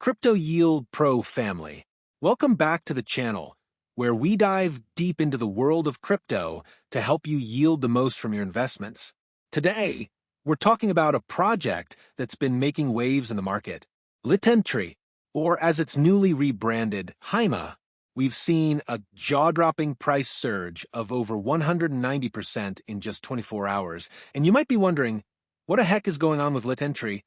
Crypto Yield Pro family. Welcome back to the channel, where we dive deep into the world of crypto to help you yield the most from your investments. Today, we're talking about a project that's been making waves in the market, Litentry, or as it's newly rebranded, HEIMA. We've seen a jaw-dropping price surge of over 190% in just 24 hours, and you might be wondering, what the heck is going on with Litentry?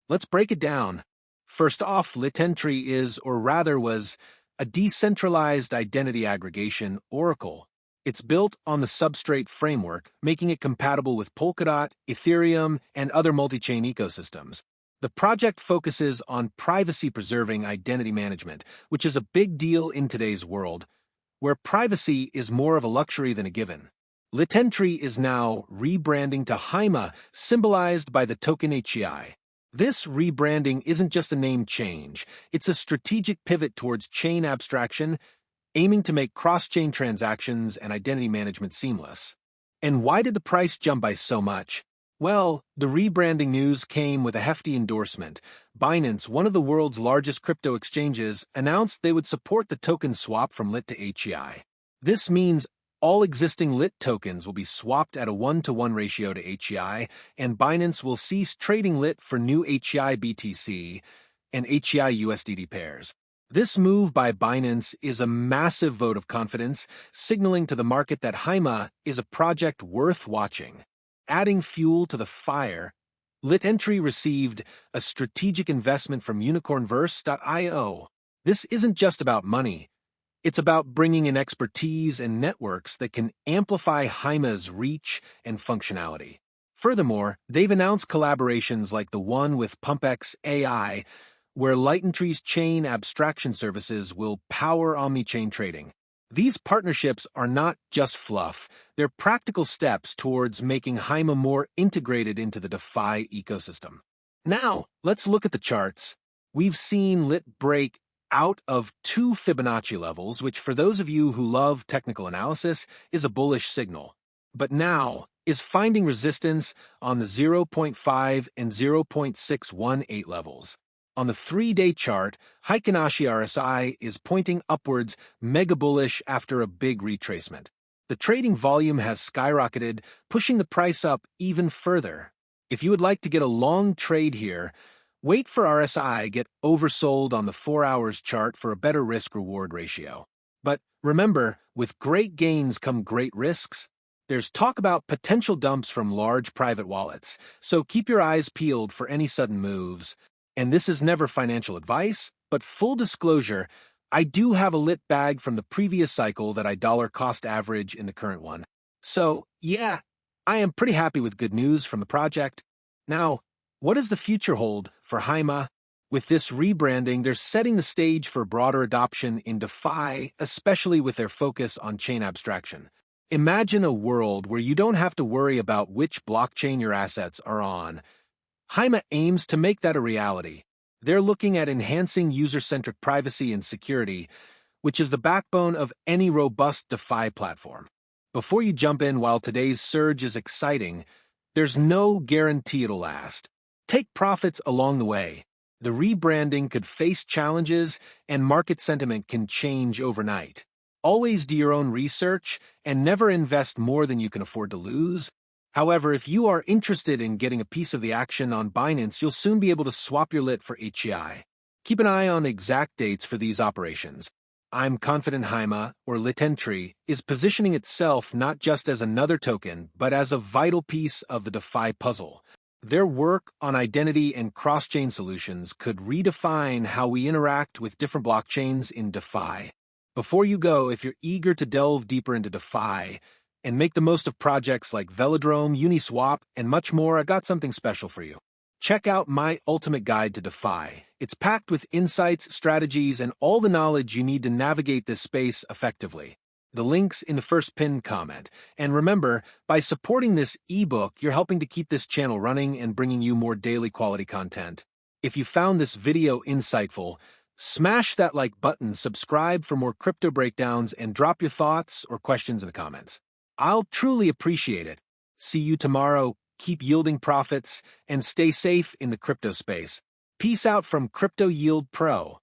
Let's break it down. First off, Litentry is, or rather was, a decentralized identity aggregation oracle. It's built on the Substrate framework, making it compatible with Polkadot, Ethereum, and other multi-chain ecosystems. The project focuses on privacy-preserving identity management, which is a big deal in today's world, where privacy is more of a luxury than a given. Litentry is now rebranding to HEIMA, symbolized by the token HEI. This rebranding isn't just a name change, it's a strategic pivot towards chain abstraction, aiming to make cross-chain transactions and identity management seamless. And why did the price jump by so much? Well, the rebranding news came with a hefty endorsement. Binance, one of the world's largest crypto exchanges, announced they would support the token swap from Lit to HEI. This means all existing Lit tokens will be swapped at a 1-to-1 ratio to HEI, and Binance will cease trading Lit for new HEI BTC and HEI USDT pairs. This move by Binance is a massive vote of confidence, signaling to the market that HEIMA is a project worth watching. Adding fuel to the fire, Litentry received a strategic investment from unicornverse.io. This isn't just about money. It's about bringing in expertise and networks that can amplify HEIMA's reach and functionality. Furthermore, they've announced collaborations like the one with PumpX AI, where Litentry's chain abstraction services will power omni-chain trading. These partnerships are not just fluff, they're practical steps towards making HEIMA more integrated into the DeFi ecosystem. Now, let's look at the charts. We've seen Lit break out of 2 Fibonacci levels, which for those of you who love technical analysis is a bullish signal. But now is finding resistance on the 0.5 and 0.618 levels. On the 3-day chart, Heikin-Ashi RSI is pointing upwards, mega bullish after a big retracement. The trading volume has skyrocketed, pushing the price up even further. If you would like to get a long trade here, wait for RSI get oversold on the 4 hours chart for a better risk-reward ratio. But remember, with great gains come great risks. There's talk about potential dumps from large private wallets, so keep your eyes peeled for any sudden moves. And this is never financial advice, but full disclosure, I do have a Lit bag from the previous cycle that I dollar cost average in the current one. So, yeah, I am pretty happy with good news from the project. Now, what does the future hold for HEIMA? With this rebranding, they're setting the stage for broader adoption in DeFi, especially with their focus on chain abstraction. Imagine a world where you don't have to worry about which blockchain your assets are on. HEIMA aims to make that a reality. They're looking at enhancing user-centric privacy and security, which is the backbone of any robust DeFi platform. Before you jump in, while today's surge is exciting, there's no guarantee it'll last. Take profits along the way. The rebranding could face challenges, and market sentiment can change overnight. Always do your own research and never invest more than you can afford to lose. However, if you are interested in getting a piece of the action on Binance, you'll soon be able to swap your Lit for HEI. Keep an eye on exact dates for these operations. I'm confident HEIMA, or Litentry, is positioning itself not just as another token, but as a vital piece of the DeFi puzzle. Their work on identity and cross-chain solutions could redefine how we interact with different blockchains in DeFi. Before you go, if you're eager to delve deeper into DeFi and make the most of projects like Velodrome, Uniswap, and much more, I got something special for you. Check out my ultimate guide to DeFi. It's packed with insights, strategies, and all the knowledge you need to navigate this space effectively. The link's in the first pinned comment. And remember, by supporting this ebook, you're helping to keep this channel running and bringing you more daily quality content. If you found this video insightful, smash that like button, subscribe for more crypto breakdowns, and drop your thoughts or questions in the comments. I'll truly appreciate it. See you tomorrow. Keep yielding profits and stay safe in the crypto space. Peace out from Crypto Yield Pro.